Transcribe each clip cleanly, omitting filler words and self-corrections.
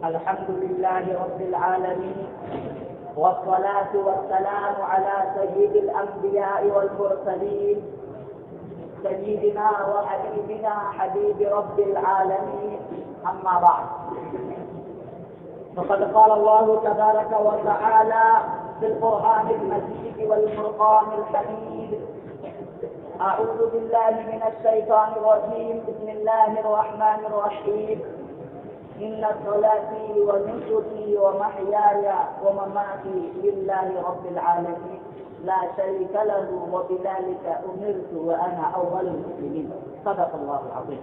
الحمد لله رب العالمين، والصلاة والسلام على سيد الأنبياء والمرسلين، سيدنا وحبيبنا حبيب رب العالمين. أما بعد، فقد قال الله تبارك وتعالى في القرآن المجيد والفرقان الحميد: أعوذ بالله من الشيطان الرجيم، بسم الله الرحمن الرحيم. إن صلاتي ونسكي ومحياي ومماتي لله رب العالمين لا شريك له وبذلك أمرت وأنا أول المسلمين. صدق الله العظيم.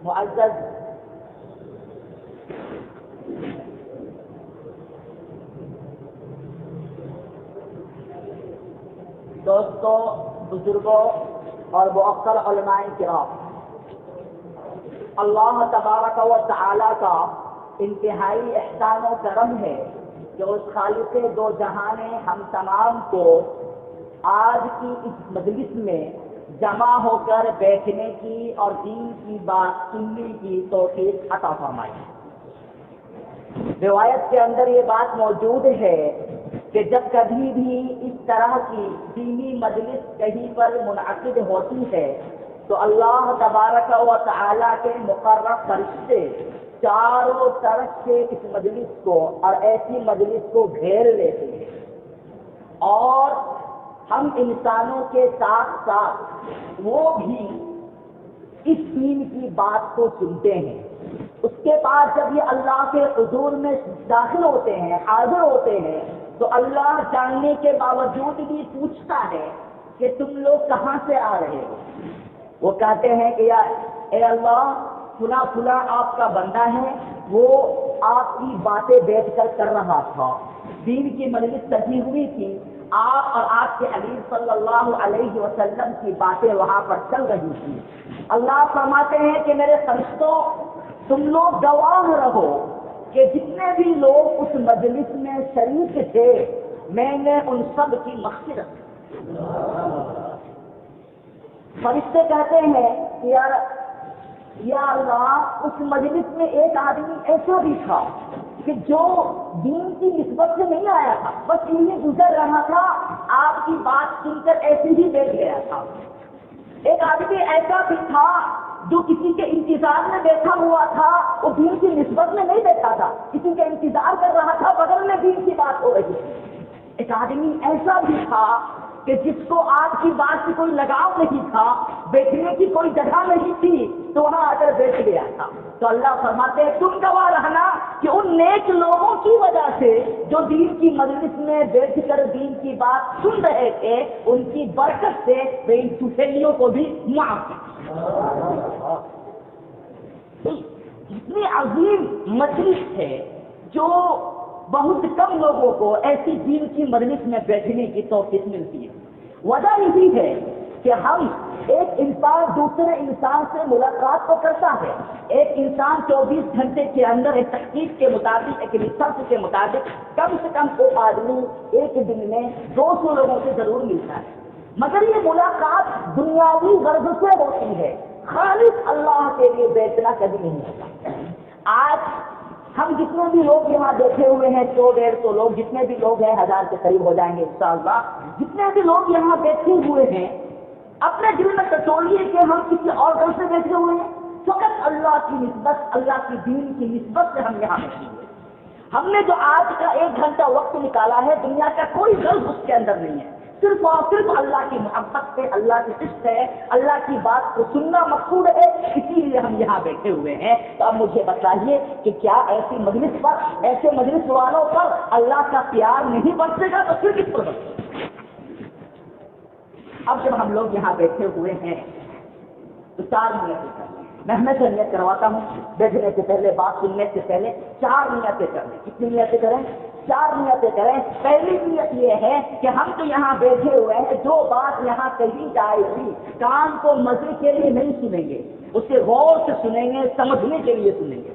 معزز دوستوں، بزرگوں اور مؤخر علماء کرام، اللہ تبارک و تعالی کا انتہائی احسان و کرم ہے کہ اس خالق دو جہاں نے ہم تمام کو آج کی اس مجلس میں جمع ہو کر بیٹھنے کی اور دین کی بات سننے کی توفیق عطا فرمائی. روایت کے اندر یہ بات موجود ہے کہ جب کبھی بھی اس طرح کی دینی مجلس کہیں پر منعقد ہوتی ہے تو اللہ تبارک و تعالی کے مقرر فرشتے چاروں طرف سے اس مجلس کو اور ایسی مجلس کو گھیر لیتے ہیں اور ہم انسانوں کے ساتھ ساتھ وہ بھی اس دین کی بات کو سنتے ہیں. اس کے بعد جب یہ اللہ کے حضور میں داخل ہوتے ہیں، حاضر ہوتے ہیں، تو اللہ جاننے کے باوجود بھی پوچھتا ہے کہ تم لوگ کہاں سے آ رہے ہو. وہ کہتے ہیں کہ اے اللہ، فلاں فلاں آپ کا بندہ ہے، وہ آپ کی باتیں بیٹھ کر کر رہا تھا، دین کی مجلس سجی ہوئی تھی، آپ اور آپ کے حبیب صلی اللہ علیہ وسلم کی باتیں وہاں پر چل رہی تھی. اللہ فرماتے ہیں کہ میرے فرشتوں، تم لوگ گواہ رہو کہ جتنے بھی لوگ اس مجلس میں شریک تھے میں نے ان سب کی مغفرت. فرشتے کہتے ہیں کہ یا اللہ، اس مجلس میں ایک آدمی ایسا بھی تھا کہ جو دین کی نسبت سے نہیں آیا تھا، بس یوں گزر رہا تھا، آپ کی بات سن کر ایسے ہی بیٹھ گیا تھا. ایک آدمی ایسا بھی تھا جو کسی کے انتظار میں بیٹھا ہوا تھا، وہ دین کی نسبت میں نہیں بیٹھا تھا، کسی کا انتظار کر رہا تھا، بغل میں دین کی بات ہو رہی تھی. ایک آدمی ایسا بھی تھا کہ جس کو آپ کی بات سے کوئی لگاؤ نہیں تھا، بیٹھنے کی کوئی جگہ نہیں تھی، تو وہاں آ کر بیٹھ گیا تھا. تو اللہ فرماتے ہیں تم گواہ رہنا کہ ان نیک لوگوں کی وجہ سے جو دین کی مجلس میں بیٹھ کر دین کی بات سن رہے تھے، ان کی برکت سے وہ ان سفیدیوں کو بھی معاف کر. اتنی عظیم مجلس ہے جو بہت کم لوگوں کو ایسی دین کی مجلس میں بیٹھنے کی توفیق ملتی ہے. وجہ یہی ہے کہ ہم ایک انسان دوسرے انسان سے ملاقات تو کرتا ہے. ایک انسان 24 گھنٹے کے اندر ایک تحقیق کے مطابق، ایک ریسرچ کے مطابق کم سے کم ایک آدمی ایک دن میں 200 لوگوں سے ضرور ملتا ہے. مگر یہ ملاقات دنیاوی غرض سے ہوتی ہے، خالص اللہ کے لیے بیٹھنا کبھی نہیں ہوتا. آج ہم جتنے بھی لوگ یہاں بیٹھے ہوئے ہیں، 100-150 لوگ، جتنے بھی لوگ ہیں 1000 کے قریب ہو جائیں گے انشاءاللہ. جتنے بھی لوگ یہاں بیٹھے ہوئے ہیں، اپنے دل میں ٹٹولیے کہ ہم کسی اور گھر سے بیٹھے ہوئے ہیں، فقط اللہ کی نسبت، اللہ کی دین کی نسبت سے ہم یہاں بیٹھے ہوئے ہیں. ہم نے جو آج کا 1 گھنٹہ وقت نکالا ہے، دنیا کا کوئی غرض اس کے اندر نہیں ہے، صرف اور صرف اللہ کی محبت سے، اللہ کی عشق ہے، اللہ کی بات کو سننا مقصود ہے، اسی لیے ہم یہاں بیٹھے ہوئے ہیں. تو اب مجھے بتائیے کہ کیا ایسی مجلس پر، ایسے مجلس والوں پر اللہ کا پیار نہیں برسے گا تو پھر کس پر برسے گا؟ اب جب ہم لوگ یہاں بیٹھے ہوئے ہیں تو 4 نیتیں کریں. میں ہمیشہ نیت کرواتا ہوں بیٹھنے سے پہلے، بات سننے سے پہلے 4 نیتیں کریں. کتنی نیتیں کریں؟ 4 نیتیں کریں. پہلی نیت یہ ہے کہ ہم تو یہاں بیٹھے ہوئے ہیں، جو بات یہاں کہی جائے گی کان کو مزے کے لیے نہیں سنیں گے، اسے غور سے سنیں گے، سمجھنے کے لیے سنیں گے،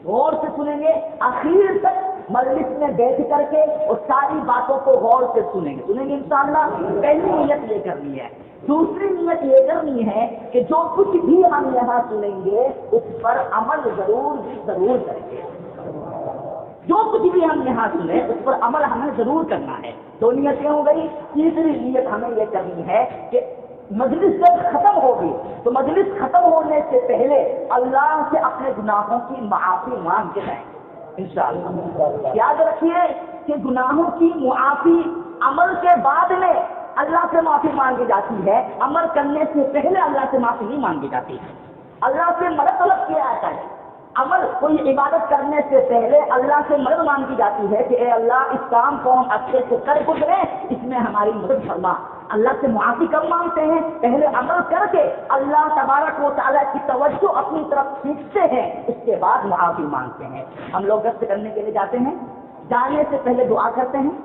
غور سے سنیں گے، آخر تک مجلس میں بیٹھ کر کے اور ساری باتوں کو غور سے سنیں گے انشاءاللہ. پہلی نیت یہ کرنی ہے. دوسری نیت یہ کرنی ہے کہ جو کچھ بھی ہم یہاں سنیں گے اس پر عمل ضرور کریں گے. جو کچھ بھی ہم یہاں سنیں اس پر عمل ہمیں ضرور کرنا ہے. 2 نیتیں ہو گئی. تیسری نیت ہمیں یہ کرنی ہے کہ مجلس جب ختم ہوگی تو مجلس ختم ہونے سے پہلے اللہ سے اپنے گناہوں کی معافی مانگ کے جائیں گے انشاءاللہ. یاد رکھیے کہ گناہوں کی معافی عمل کے بعد میں اللہ سے معافی مانگی جاتی ہے، عمل کرنے سے پہلے اللہ سے معافی نہیں مانگی جاتی. اللہ سے مدد طلب کیا جاتا ہے. عمل کوئی عبادت کرنے سے پہلے اللہ سے مدد مانگی جاتی ہے کہ اے اللہ اس کام کو ہم اچھے سے کر گزرے، اس میں ہماری مدد فرما. اللہ سے معافی کب مانگتے ہیں؟ پہلے عمل کر کے اللہ تبارک و تعالیٰ کی توجہ اپنی طرف کھینچتے ہیں، اس کے بعد معافی مانگتے ہیں. ہم لوگ گشت کرنے کے لیے جاتے ہیں، جانے سے پہلے دعا کرتے ہیں،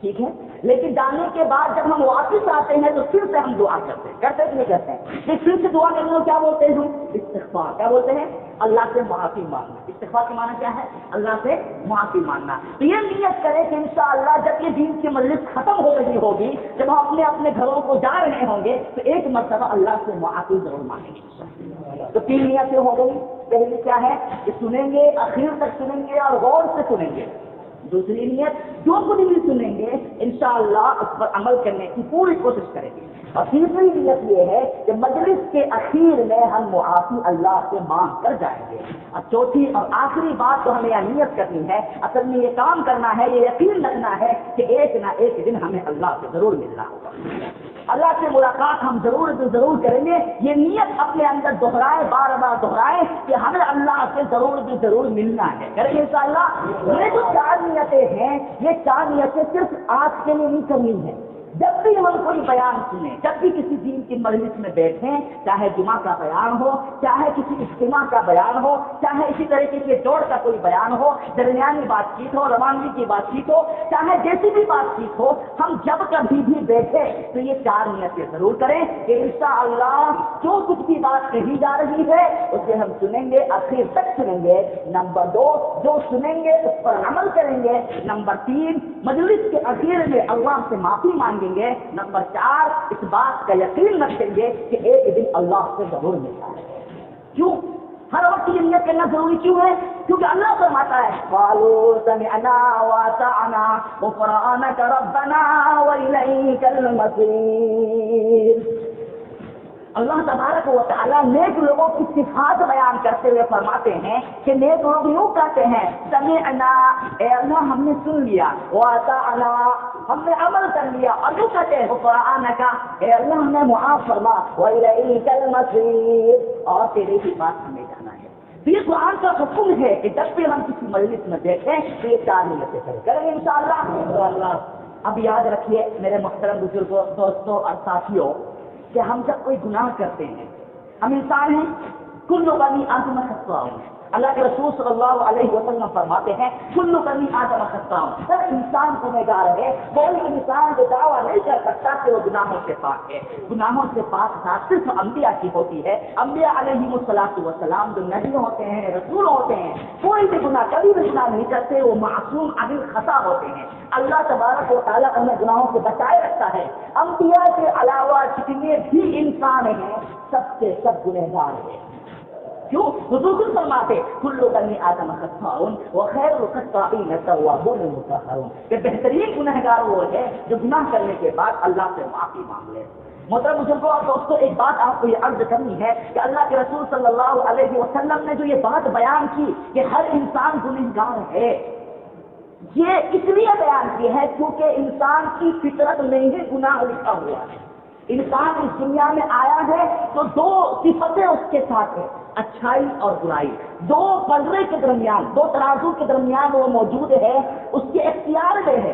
ٹھیک ہے، لیکن جانے کے بعد جب ہم واپس آتے ہیں تو پھر سے ہم دعا کرتے ہیں. کرتے کہ نہیں کرتے ہیں؟ پھر سے دعا کرنے کو کیا بولتے ہیں؟ استغفار. کیا بولتے ہیں؟ اللہ سے معافی مانگنا. استغفار کا معنی کیا ہے؟ اللہ سے معافی مانگنا. تو یہ نیت کرے کہ انشاءاللہ جب یہ دین کی مجلس ختم ہو رہی ہوگی، جب ہم اپنے اپنے گھروں کو جا رہے ہوں گے تو ایک مرتبہ اللہ سے معافی ضرور مانگیں گے. تو 3 نیتیں ہو گئی. پہلی کیا ہے کہ سنیں گے، آخر تک سنیں گے اور غور سے سنیں گے. دوسری نیت جو کچھ بھی سنیں گے انشاءاللہ اس پر عمل کرنے کی پوری کوشش کریں گے. اور تیسری نیت یہ ہے کہ مجلس کے اخیر میں ہم معافی اللہ سے مانگ کر جائیں گے. اور چوتھی اور آخری بات تو ہمیں یہ نیت کرنی ہے، اصل میں یہ کام کرنا ہے، یہ یقین رکھنا ہے کہ ایک نہ ایک دن ہمیں اللہ سے ضرور ملنا ہوگا. اللہ سے ملاقات ہم ضرور کریں گے. یہ نیت اپنے اندر دہرائے، بار بار دہرائے کہ ہمیں اللہ سے ضرور ملنا ہے. کریں گے انشاءاللہ. یہ جو 4 نیتیں ہیں، یہ 4 نیتیں صرف آج کے لیے نہیں کرنی ہے. جب بھی ہم کوئی بیان سنیں، جب بھی کسی دین کی مجلس میں بیٹھیں، چاہے جمعہ کا بیان ہو، چاہے کسی اجتماع کا بیان ہو، چاہے اسی طریقے سے جوڑ کا کوئی بیان ہو، درمیانی بات چیت ہو، روانگی کی بات چیت ہو، چاہے جیسی بھی بات چیت ہو، ہم جب کبھی بھی بیٹھے تو یہ 4 نیتیں ضرور کریں کہ انشاءاللہ جو کچھ بھی بات کہی جا رہی ہے اسے ہم سنیں گے، آخر تک سنیں گے. نمبر 2 جو سنیں گے اس پر عمل کریں گے. نمبر 3 مجلس کے اخیر میں اللہ سے معافی مانگیں گے. نمبر 4 اس بات کا یقین رکھیں گے کہ ایک دن اللہ سے ضرور ملتا ہے. کیوں ہر وقت یہ نیت کرنا ضروری کیوں ہے؟ کیونکہ اللہ فرماتا ہے قالوا سمعنا واطعنا غفرانك ربنا واليك المصير. اللہ تبارک و تعالیٰ نیک لوگوں کی صفات بیان کرتے ہوئے فرماتے ہیں کہ نیک لوگ یوں کہتے ہیں سمعنا، اے اللہ ہم نے سن لیا، واطعنا ہم نے عمل کر لیا، اور یوں کہتے ہیں غفرانک، اے اللہ ہمیں معاف فرما، والیک المصیر اور تیرے ہی پاس ہمیں جانا ہے. تو یہ قرآن کا حکم ہے کہ جب بھی ہم کسی مجلس میں بیٹھیں تو یہ 4 نیتیں کریں گے انشاءاللہ. اب یاد رکھیے میرے محترم بزرگوں، دوستوں اور ساتھیوں کہ ہم جب کوئی گناہ کرتے ہیں، ہم انسان ہیں، کل بنی آدم خطاء. اللہ کے رسول صلی اللہ علیہ وسلم فرماتے ہیں کل بنی آدم خطاء. ہر انسان گنہگار ہے. کوئی انسان جو دعویٰ نہیں کر سکتا کہ وہ گناہوں سے پاک ہے. گناہوں سے پاک ذات صرف انبیاء کی ہوتی ہے. انبیاء علیہم الصلاۃ والسلام جو نبی ہوتے ہیں، رسول ہوتے ہیں، کوئی بھی گناہ کبھی بھی گناہ نہیں کرتے، وہ معصوم عن الخطا ہوتے ہیں. اللہ تبارک و تعالیٰ انہیں گناہوں سے بچائے رکھتا ہے. انبیاء کے علاوہ جتنے بھی انسان ہیں سب سے سب گنہگار ہیں. کیوں؟ حضور فرماتے کل بنی آدم خطاء وخیر الخطائین التوابون المطہرون کہ بہترین گنہگار وہ ہے جو گناہ کرنے کے بعد اللہ سے معافی مانگ لے. محترم بزرگوں اور دوستوں، ایک بات آپ کو یہ عرض کرنی ہے کہ اللہ کے رسول صلی اللہ علیہ وسلم نے جو یہ بات بیان کی کہ ہر انسان گنہگار ہے، یہ اس لیے بیان کی ہے کیونکہ انسان کی فطرت میں ہی گناہ لکھا ہوا ہے. انسان اس دنیا میں آیا ہے تو 2 صفتیں اس کے ساتھ ہیں، اچھائی اور برائی. 2 پلڑے کے درمیان، 2 ترازو کے درمیان وہ موجود ہے، اس کے اختیار میں ہے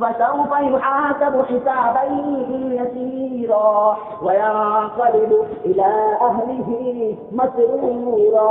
فسوف يحاسب حسابا يسيرا وينقلب إلى أهله مسرورا,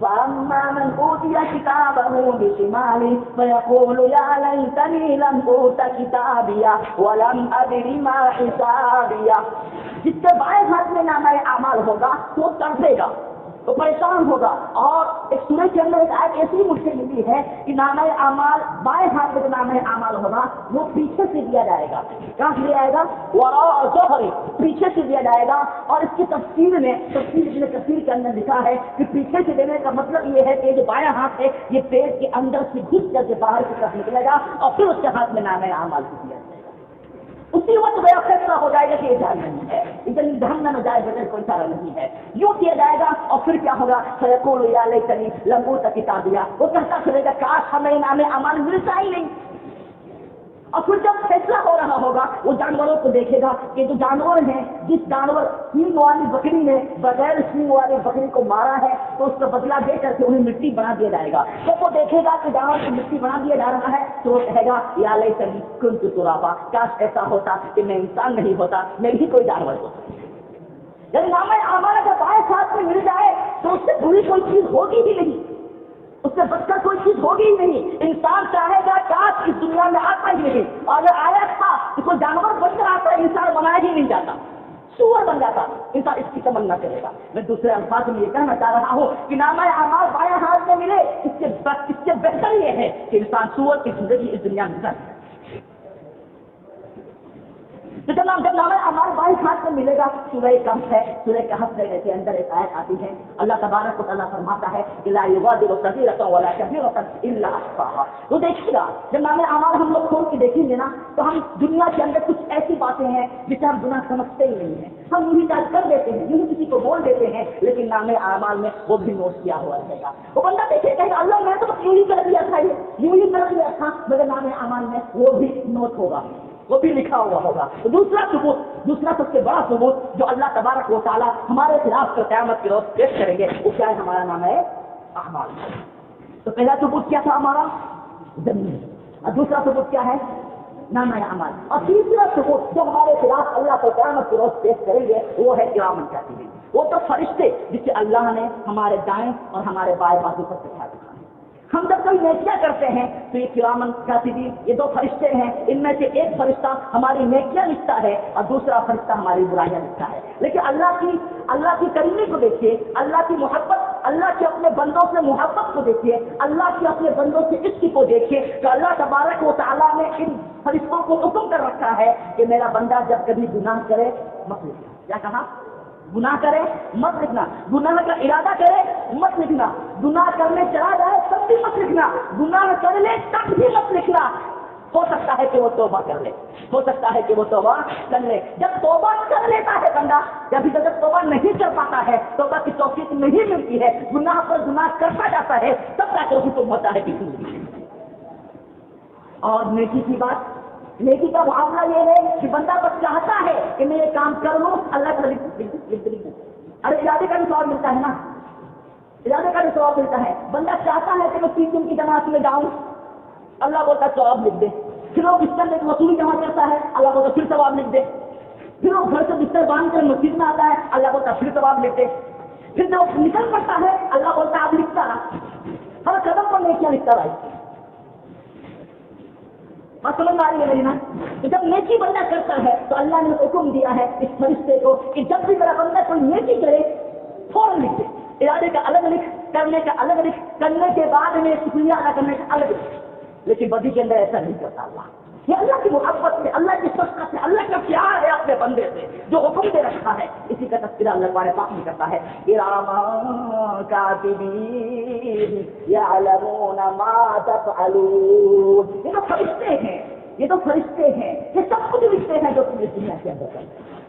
فأما من أوتي كتابه بشماله فيقول يا ليتني لم أوت كتابيه ولم أدر ما حسابيه. جس کے بائیں ہاتھ میں نامہ اعمال ہوگا تو وہ تڑپے گا، تو پریشان ہوگا. اور ایک سورہ کے اندر ایک آیت ایسی مجھ سے ملی ہے کہ نامہ اعمال بائیں ہاتھ میں جو نامہ اعمال ہوگا وہ پیچھے سے دیا جائے گا. کہاں سے دیا جائے گا؟ وراء ظہری، پیچھے سے دیا جائے گا. اور اس کی تفسیر میں تفسیر کے اندر لکھا ہے کہ پیچھے سے دینے کا مطلب یہ ہے کہ جو بایاں ہاتھ ہے یہ پیٹ کے اندر سے گھس کر کے باہر کی طرف نکلے گا اور پھر اس کے ہاتھ میں نامہ اعمال کو دیا جائے گا. اسی وقت وہ فیصلہ ہو جائے گا کہ یہ جائز نہیں ہے، ادھر جہنم میں جائے بغیر کوئی چارہ نہیں ہے. یوں کیا جائے گا اور پھر کیا ہوگا؟ فیقول یا لیتنی لم اوت کتابیہ، وہ کہتا چلے گا کاش ہمیں نام اعمال ملتا ہی نہیں. اور پھر جب فیصلہ ہو رہا ہوگا وہ جانوروں کو دیکھے گا کہ جو جانور ہیں، جس جانور سینگ والی بکری نے بغیر سینگ والی بکری کو مارا ہے تو اس کا بدلہ دے کر کے انہیں مٹی بنا دیا جائے گا. جب وہ دیکھے گا کہ جانور کو مٹی بنا دیا جا رہا ہے تو وہ کہے گا یا لیتنی کنت ترابا، کاش ایسا ہوتا کہ میں انسان نہیں ہوتا، میں بھی کوئی جانور ہوتا. جب نامہ اعمال اگر بائیں ہاتھ میں مل جائے تو اس سے بری کوئی چیز ہوگی ہی نہیں، اس سے بچ کر کوئی چیز ہوگی ہی نہیں. انسان چاہے گا کاش اس دنیا میں آتا ہی نہیں، اور اگر آیا تھا تو کوئی جانور بن کر آتا ہے، انسان بنایا ہی نہیں جاتا، سور بن جاتا. انسان اس کی تمنا کرے گا. میں دوسرے الفاظ میں یہ کہنا چاہ رہا ہوں کہ نامہ اعمال بائیں ہاتھ میں ملے اس سے بہتر یہ ہے کہ انسان سور کی زندگی اس دنیا میں گزارے. جب نامہ اعمال بائیں ہاتھ میں ملے گا، سورہ کہف ہے، سورہ کہف کے اندر ایک آیت آتی ہے، اللہ تبارک و تعالیٰ فرماتا ہے کہ لا یغادر صغیرۃ ولا کبیرۃ الا احصاها. تو دیکھیے گا جب نامہ اعمال ہم لوگ کھول کے دیکھیں گے نا تو ہم دنیا کے اندر کچھ ایسی باتیں ہیں جسے ہم گناہ سمجھتے ہی نہیں ہیں، ہم یوں ہی کر دیتے ہیں، یوں کسی کو بول دیتے ہیں، لیکن نامہ اعمال میں وہ بھی نوٹ کیا ہوا رہے گا. وہ بندہ دیکھے کہ اللہ میں تو یوں ہی کر دیا تھا، یوں ہی کر دیا تھا، مگر نامہ اعمال میں وہ بھی نوٹ ہوگا، وہ بھی لکھا ہوا ہوگا. تو دوسرا سب سے بڑا ثبوت جو اللہ تبارک و تعالیٰ ہمارے خلاف کر قیامت کے روز پیش کریں گے وہ کیا ہے؟ ہمارا نام ہے اعمال. تو پہلا ثبوت کیا تھا؟ ہمارا زمین. اور دوسرا ثبوت کیا ہے؟ نام اعمال. اور تیسرا ثبوت جو ہمارے خلاف اللہ کو قیامت کے روز پیش کریں گے وہ ہے کرام کاتبین. وہ تو فرشتے جسے اللہ نے ہمارے دائیں اور ہمارے بائیں بازو پر بٹھا دیا. ہم جب کوئی نیکیاں کرتے ہیں تو یہ کرام کاتبین یہ دو فرشتے ہیں، ان میں سے ایک فرشتہ ہماری نیکیاں لکھتا ہے اور دوسرا فرشتہ ہماری برائیاں لکھتا ہے. لیکن اللہ کی کریمی کو دیکھیے، اللہ کی محبت، اللہ کے اپنے بندوں سے محبت کو دیکھیے، اللہ کے اپنے بندوں سے عشق کو دیکھیے تو اللہ تبارک و تعالیٰ نے ان فرشتوں کو حکم کر رکھا ہے کہ میرا بندہ جب کبھی گناہ کرے مت لکھنا. کیا کہا؟ گناہ کرے مت لکھنا، گناہ کا ارادہ کرے مت لکھنا، گناہ کرنے چلا جائے تب بھی مت لکھنا، گناہ کر لے تب بھی مت لکھنا. ہو سکتا ہے کہ وہ توبہ کر لے، ہو سکتا ہے کہ وہ توبہ کر لے. جب توبہ کر لیتا ہے بندہ، جب توبہ نہیں کر پاتا ہے، توبہ کی توفیق نہیں ملتی ہے، گناہ پر گناہ کرتا جاتا ہے، تب جا کر حکم ہوتا ہے کہ زندگی. اور نیکی کی بات، نیکی کا معاملہ یہ ہے کہ بندہ بس چاہتا ہے کہ میں یہ کام کر لوں، اللہ کا ارے ارادے کا بھی ثواب ملتا ہے نا، ارادے کا بھی ثواب ملتا ہے. بندہ چاہتا ہے کہ میں 3 دن کی جماعت میں جاؤں، اللہ بولتا ثواب لکھ دے. پھر وہ بستر میں وصولی جمع کرتا ہے، اللہ بولتا پھر ثواب لکھ دے. پھر وہ گھر سے بستر باندھ کر مسجد میں آتا ہے، اللہ بولتا پھر ثواب لکھ دے. پھر جب نکل پڑتا ہے اللہ بولتا اب لکھتا رہا، ہر قدم پر نیکیاں لکھتا رہا. سمجھ آ رہی ہے میری نا؟ جب نیکی بندہ کرتا ہے تو اللہ نے حکم دیا ہے اس فرشتے کو کہ جب بھی میرا بندہ کوئی نیکی کرے فوراً لکھ دے. ارادے کا الگ لکھ، کرنے کا الگ لکھ، کرنے کے بعد میں شکریہ ادا کرنے کا الگ لکھ. لیکن بدی کے اندر ایسا نہیں کرتا اللہ. یہ اللہ کی محبت سے، اللہ کی شفقت سے، اللہ کا پیار ہے اپنے بندے سے جو حکم دے رکھا ہے. اسی کا تذکرہ اللہ تعالیٰ پاک میں کرتا ہے کراما کاتبین یعلمون ما تفعلون. یہ تو فرشتے ہیں، یہ تو فرشتے ہیں، یہ سب کچھ لکھتے ہیں جو تم اس دنیا کے اندر کرتے ہیں.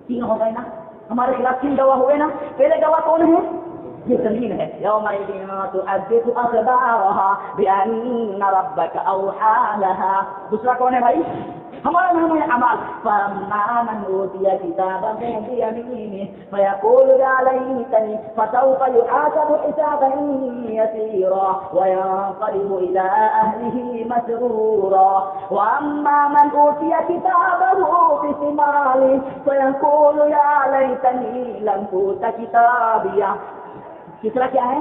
3 ہو گئے نا ہمارے خلاف، 3 گواہ ہوئے نا. پہلے گواہ کون ہے؟ یہ زمین ہے. یومئذ تحدث اخبارها بان ربك اوحى لها. دوسرا کون ہے بھائی؟ ہمارا نام ہے اعمال. فاما من اوتي كتابه بيمينه فيقول يا ليتني فسوف يحاسب حسابا يسيرا وينقلب الى اهله مسرورا. واما من اوتي كتابه بشماله فيقول يا ليتني لم اوت كتابيه. تیسرا کیا ہے؟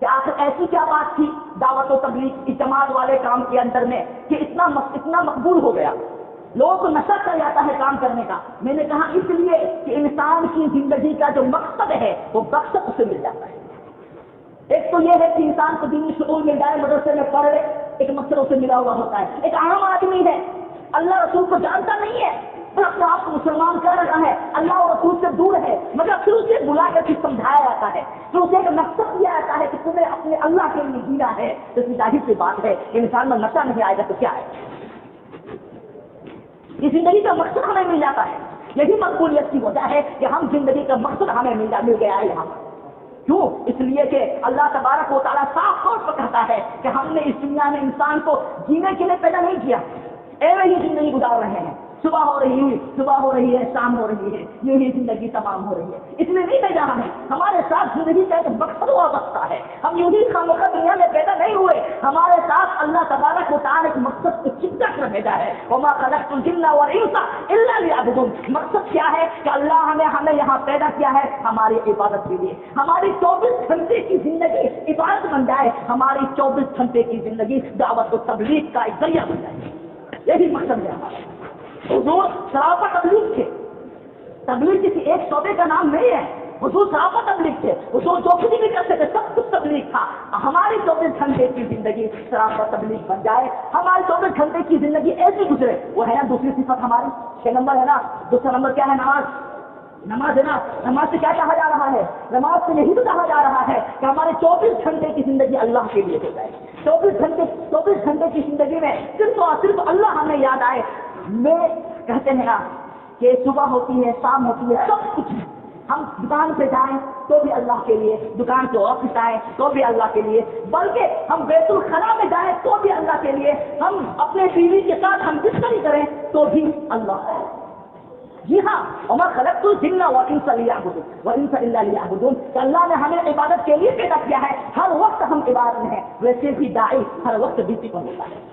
کہ آخر ایسی کیا بات تھی دعوت و تبلیغ اجتماعات والے کام کے اندر میں کہ اتنا مقبول ہو گیا، لوگوں کو نشہ چل جاتا ہے کام کرنے کا؟ میں نے کہا اس لیے کہ انسان کی زندگی کا جو مقصد ہے وہ مقصد اسے مل جاتا ہے۔ ایک تو یہ ہے کہ انسان کو دینی شعور مل جائے، مدرسے میں پڑھ لے، ایک مقصد اسے ملا ہوا ہوتا ہے۔ ایک عام آدمی ہے، اللہ رسول کو جانتا نہیں ہے، پھر اپنے آپ کو مسلمان کر رہا ہے، اللہ اور رسول سے دور ہے، مگر پھر اسے بلا کر پھر سمجھایا جاتا ہے، پھر اسے ایک مقصد دیا جاتا ہے کہ تمہیں اپنے اللہ کے لیے جینا ہے۔ تو اس ظاہر سی بات ہے کہ انسان میں نشہ نہیں آئے گا تو کیا ہے؟ یہ زندگی کا مقصد ہمیں مل جاتا ہے، یہی مقبولیت کی وجہ ہے کہ ہم زندگی کا مقصد ہمیں مل گیا ہے یہاں پر۔ کیوں؟ اس لیے کہ اللہ تبارک و تعالیٰ صاف طور پر کہتا ہے کہ ہم نے اس دنیا میں انسان کو جینے کے لیے پیدا نہیں کیا، ایویں ہی زندگی گزار رہے ہیں، صبح ہو رہی ہے، شام ہو رہی ہے، یوں ہی زندگی تمام ہو رہی ہے۔ اس میں نہیں پیدا ہمیں، ہمارے ساتھ زندگی کا ایک مقصد وابستہ ہے، ہم یوں ہی خامخواہ دنیا میں پیدا نہیں ہوئے، ہمارے ساتھ اللہ تبارک و تعالیٰ ایک مقصد کو چپکا کر بھیجا ہے۔ وما خلقت الجن والانس الا لیعبدون۔ مقصد کیا ہے کہ اللہ نے ہمیں یہاں پیدا کیا ہے ہماری عبادت کے لیے، ہماری 24 گھنٹے کی زندگی عبادت بن جائے، ہماری 24 گھنٹے کی زندگی دعوت و تبلیغ کا ایک ذریعہ بن جائے، یہی مقصد ہے ہمارا۔ حضور سراپا تبلیغ تھے، تبلیغ کسی ایک شعبے کا نام نہیں ہے، حضور سراپا تبلیغ تھے، حضور جو کچھ بھی کرتے تھے سب کچھ تبلیغ تھا۔ ہماری 24 گھنٹے کی زندگی سراپا تبلیغ بن جائے، ہماری 24 گھنٹے کی زندگی ایسی گزرے۔ وہ ہے نا دوسری صفت ہماری، 6 نمبر ہے نا، دوسرا نمبر کیا ہے؟ نماز ہے نا۔ نماز سے کیا کہا جا رہا ہے؟ نماز سے یہی تو کہا جا رہا ہے کہ ہمارے 24 گھنٹے کی زندگی اللہ کے لیے ہو جائے، 24 گھنٹے کی زندگی میں صرف اور صرف اللہ ہمیں یاد آئے۔ میں کہتے ہیں نا کہ صبح ہوتی ہے، شام ہوتی ہے، سب کچھ ہم دکان پہ جائیں تو بھی اللہ کے لیے، دکان سے واپس آئیں تو بھی اللہ کے لیے، بلکہ ہم بیت الخلا میں جائیں تو بھی اللہ کے لیے، ہم اپنے بیوی کے ساتھ ہم بستری کریں تو بھی اللہ ہے۔ جی ہاں، وما خلقت الجن والانس الا لیعبدون، کہ اللہ نے ہمیں عبادت کے لیے پیدا کیا ہے، ہر وقت ہم عبادت میں ہیں۔ ویسے بھی داعی ہر وقت ڈیوٹی پر ہوتا ہے،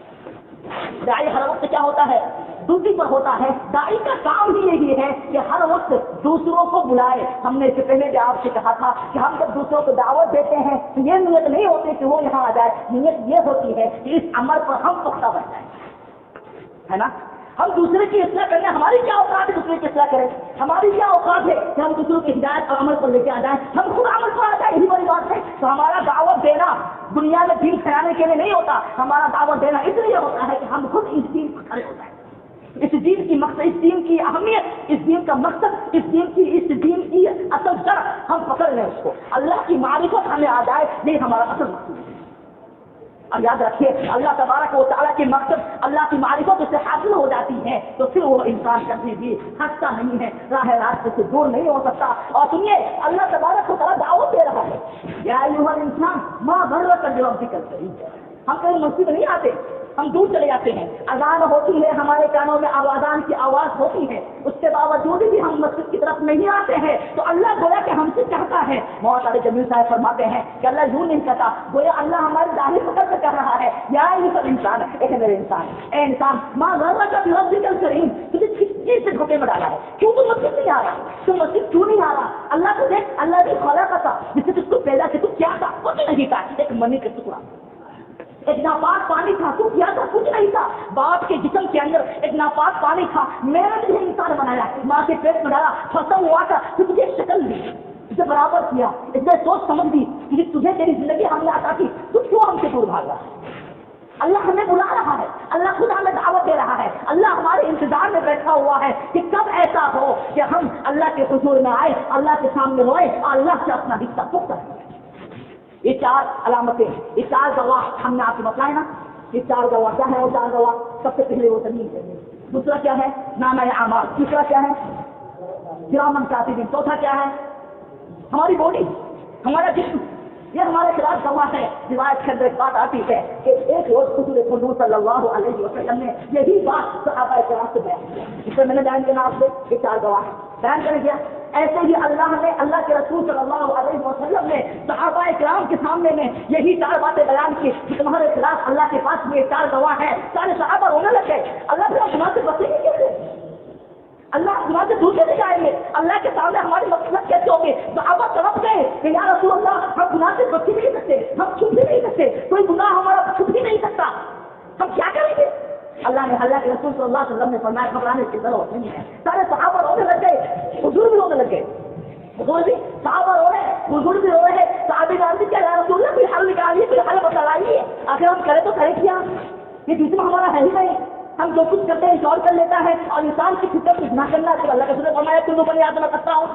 داعی ہر وقت کیا ہوتا ہے؟ ڈیوٹی پر ہوتا ہے۔ داعی کا کام ہی یہی ہے کہ ہر وقت دوسروں کو بلائے۔ ہم نے اس سے پہلے بھی آپ سے کہا تھا کہ ہم جب دوسروں کو دعوت دیتے ہیں تو یہ نیت نہیں ہوتی کہ وہ یہاں آ جائے، نیت یہ ہوتی ہے کہ اس عمل پر ہم پختہ بن جائیں، ہے نا؟ ہم دوسرے کی اصلاح کریں، ہماری کیا اوقات ہے دوسرے کی اصلاح کریں؟ ہماری کیا اوقات ہے کہ ہم دوسروں کی ہدایت اور عمل پر لے کے آ جائیں؟ ہم خود عمل پر آ جائیں، یہی بڑی بات ہے۔ تو ہمارا دعوت دینا دنیا میں دین پھیلانے کے لیے نہیں ہوتا، ہمارا دعوت دینا اس لیے ہوتا ہے کہ ہم خود اس دین پر کھڑے ہو جائیں، اس دین کی مقصد، اس دین کی اہمیت، اس دین کا مقصد، اس دین کی اصل جڑ ہم پکڑ لیں اس کو، اللہ کی معرفت ہمیں آ جائے، یہ ہمارا اصل مقصد ہے۔ اور یاد رکھیے اللہ تبارک و تعالیٰ کی مقصد اللہ کی معرفت اس سے حاصل ہو جاتی ہے تو پھر وہ انسان کبھی بھی ہٹتا نہیں ہے، راہ راست سے دور نہیں ہو سکتا۔ اور سنیے اللہ تبارک و تعالیٰ دعوت دے رہا ہے، یا ایھا الانسان ما غرک بربک الکریم۔ ہم کہیں مسجد نہیں آتے، ہم دور چلے جاتے ہیں، اذان ہوتی ہے ہمارے کانوں میں، اذان کی آواز ہوتی ہے، اس کے باوجود بھی ہم مسجد کی طرف نہیں آتے ہیں تو اللہ گویا کہ ہم سے چاہتا ہے۔ بہت سارے جمیل صاحب فرماتے ہیں کہ اللہ یوں نہیں کہتا، گویا اللہ ہماری داڑھی پکڑ کر کہہ رہا ہے، یا ایھا الانسان، اے میرے انسان، اے انسان، ما غرک بربک الکریم، تجھے کس چیز سے دھوکے میں ڈالا ہے؟ کیوں تو مسجد نہیں آ رہا؟ تو مسجد کیوں نہیں آ رہا؟ اللہ کو دیکھ، اللہ نے خلق تھا، جس سے تجھ کو پیدا کیا، تو کیا تھا؟ کچھ نہیں تھا، ایک منی کا ٹکڑا، ایک ناپاک پانی تھا، تو کیا تھا؟ کچھ نہیں تھا۔ باپ کے جسم کے اندر ایک ناپاک پانی تھا، میں نے تجھے انسان بنایا، ماں کے پیٹ میں ڈالا، پھنسا ہوا تھا، تو تجھے شکل دی، تجھے برابر کیا، اس نے سوچ سمجھ دی کہ تجھے تیری زندگی ہم نے عطا کی، تو کیوں ہم سے دور بھاگ رہا ہے؟ اللہ ہمیں بلا رہا ہے، اللہ خود ہمیں دعوت دے رہا ہے، اللہ ہمارے انتظار میں بیٹھا ہوا ہے کہ کب ایسا ہو کہ ہم اللہ کے حضور میں آئے، اللہ کے سامنے روئے اور اللہ سے اپنا حصہ پختہ کریں۔ یہ 4 علامتیں، یہ 4 گواہ ہم نے آپ کو بتلائے نا، یہ 4 گواہ کیا ہے؟ وہ 4 گواہ، سب سے پہلے وہ زمین ہے، دوسرا کیا ہے؟ نامہ اعمال، تیسرا کیا ہے؟ کرامن کاتبین، چوتھا کیا ہے؟ ہماری باڈی، ہمارا جسم، یہ ہمارے خلاف گواہ ہے۔ روایت کے اندر ایک بات آتی ہے کہ ایک روز حضور صلی اللہ علیہ وسلم نے یہی بات صحابہ کرام سے بیان کی، اس سے میں نے بیان کیا آپ سے، یہ 4 گواہ بیان کر دیا۔ ایسے ہی اللہ کے رسول صلی اللہ علیہ وسلم نے صحابہ کرام کے سامنے میں یہی 4 باتیں بیان کی کہ تمہارے خلاف اللہ کے پاس یہ 4 گواہ ہیں۔ سارے صحابہ رونے لگے، اللہ تعالیٰ تمہارے سے بچیں گے کیسے؟ اللہ تمہارے سے دور کیسے جائیں گے؟ اللہ کے سامنے ہماری مقصد کیسے ہوگی؟ صحابہ تڑپ گئے کہ یا رسول اللہ ہم گناہ سے بچ نہیں سکتے، ہم چھپ بھی نہیں سکتے، کوئی گناہ ہمارا چھپ بھی نہیں سکتا، ہم کیا کریں گے؟ اللہ کے رسول صلی اللہ علیہ وسلم نے فرمایا گھبرانے کی ضرورت نہیں ہے۔ سارے صحابہ رونے لگ گئے، حضور بھی رونے لگ گئے، حضور بھی صحابہ رو رہے، حضور بھی رو رہے، صحابی جانتے کیا یا رسول اللہ کوئی حل نکالیے، کوئی حل بتلائیے، آخر ہم کرے تو کرے کیا؟ یہ جسم ہمارا ہے ہی نہیں، ہم جو کچھ کرتے ہیں انشور کر لیتا ہے، اور انسان کی فطرت کو گناہ کرنا ہے۔ اللہ کے رسول نے فرمایا کلو بنی آدم کرتا ہوں،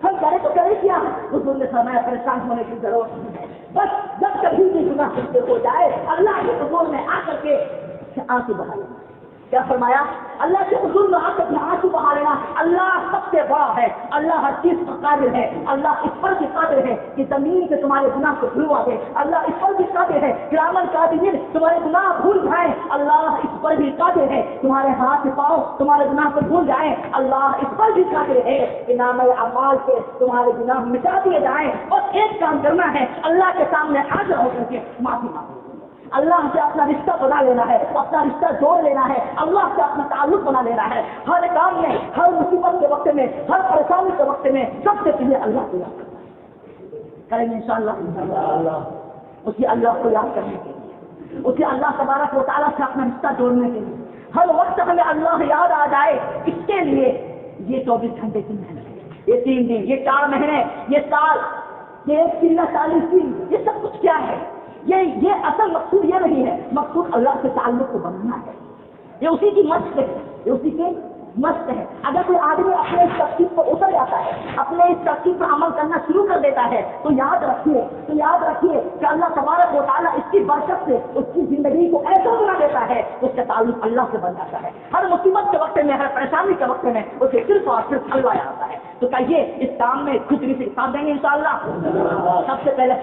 ہم کرے تو کرے کیا؟ حضور نے فرمایا پریشان ہونے کی ضرورت نہیں ہے، بس جب کبھی بھی گناہ کرتے ہو جائے اللہ کے حضور میں آ کر کے آنسو بہا لینا۔ کیا فرمایا؟ اللہ کے حضور میں آ کر کے آنسو بہا لینا۔ اللہ سب سے بڑا ہے، اللہ ہر چیز پر قادر ہے، اللہ اس پر بھی قادر ہے کہ زمین سے تمہارے گناہ کو دھلوا دے، اللہ اس پر بھی قادر ہے کرامن کاتبین تمہارے گناہ بھول جائیں، اللہ اس پر بھی قادر ہے تمہارے ہاتھ پاؤں تمہارے گناہ کو بھول جائیں، اللہ اس پر بھی قادر ہے کہ نام اعمال سے تمہارے گناہ مٹا دیے جائیں۔ اور ایک کام کرنا ہے، اللہ کے سامنے حاضر ہو کر کے معافی مانگو، اللہ سے اپنا رشتہ بنا لینا ہے، اپنا رشتہ جوڑ لینا ہے، اللہ سے اپنا تعلق بنا لینا ہے۔ ہر کام میں، ہر مصیبت کے وقت میں، ہر پریشانی کے وقت میں سب سے پہلے اللہ کو یاد کریں گے انشاءاللہ۔ اسی اللہ کو یاد کرنے کے لیے، اسی اللہ تبارک و تعالیٰ سے اپنا رشتہ جوڑنے کے لیے ہر وقت ہمیں اللہ یاد آ جائے، اس کے لیے یہ 24 گھنٹے کی محنت، یہ 3 دن، یہ 4 مہینے، یہ سال، یہ 40 دن، یہ سب کچھ کیا ہے؟ یہ اصل مقصود یہ نہیں ہے، مقصود اللہ سے تعلق کو بنانا ہے، یہ اسی کی مشق ہے، یہ اسی کی مشق ہے۔ اگر کوئی آدمی اپنے اس ترکیب پر اتر جاتا ہے، اپنے اس ترکیب پر عمل کرنا شروع کر دیتا ہے، تو یاد رکھیے کہ اللہ تبارک و تعالیٰ اس کی برکت سے اس کی زندگی کو ایسا بنا دیتا ہے، اس کا تعلق اللہ سے بن جاتا ہے۔ ہر مصیبت کے وقت میں، ہر پریشانی کے وقت میں اسے صرف اور صرف اللہ یاد آتا ہے۔ تو کہیے اس کام میں کچھ بھی ساتھ دیں گے انشاءاللہ۔ سب سے پہلے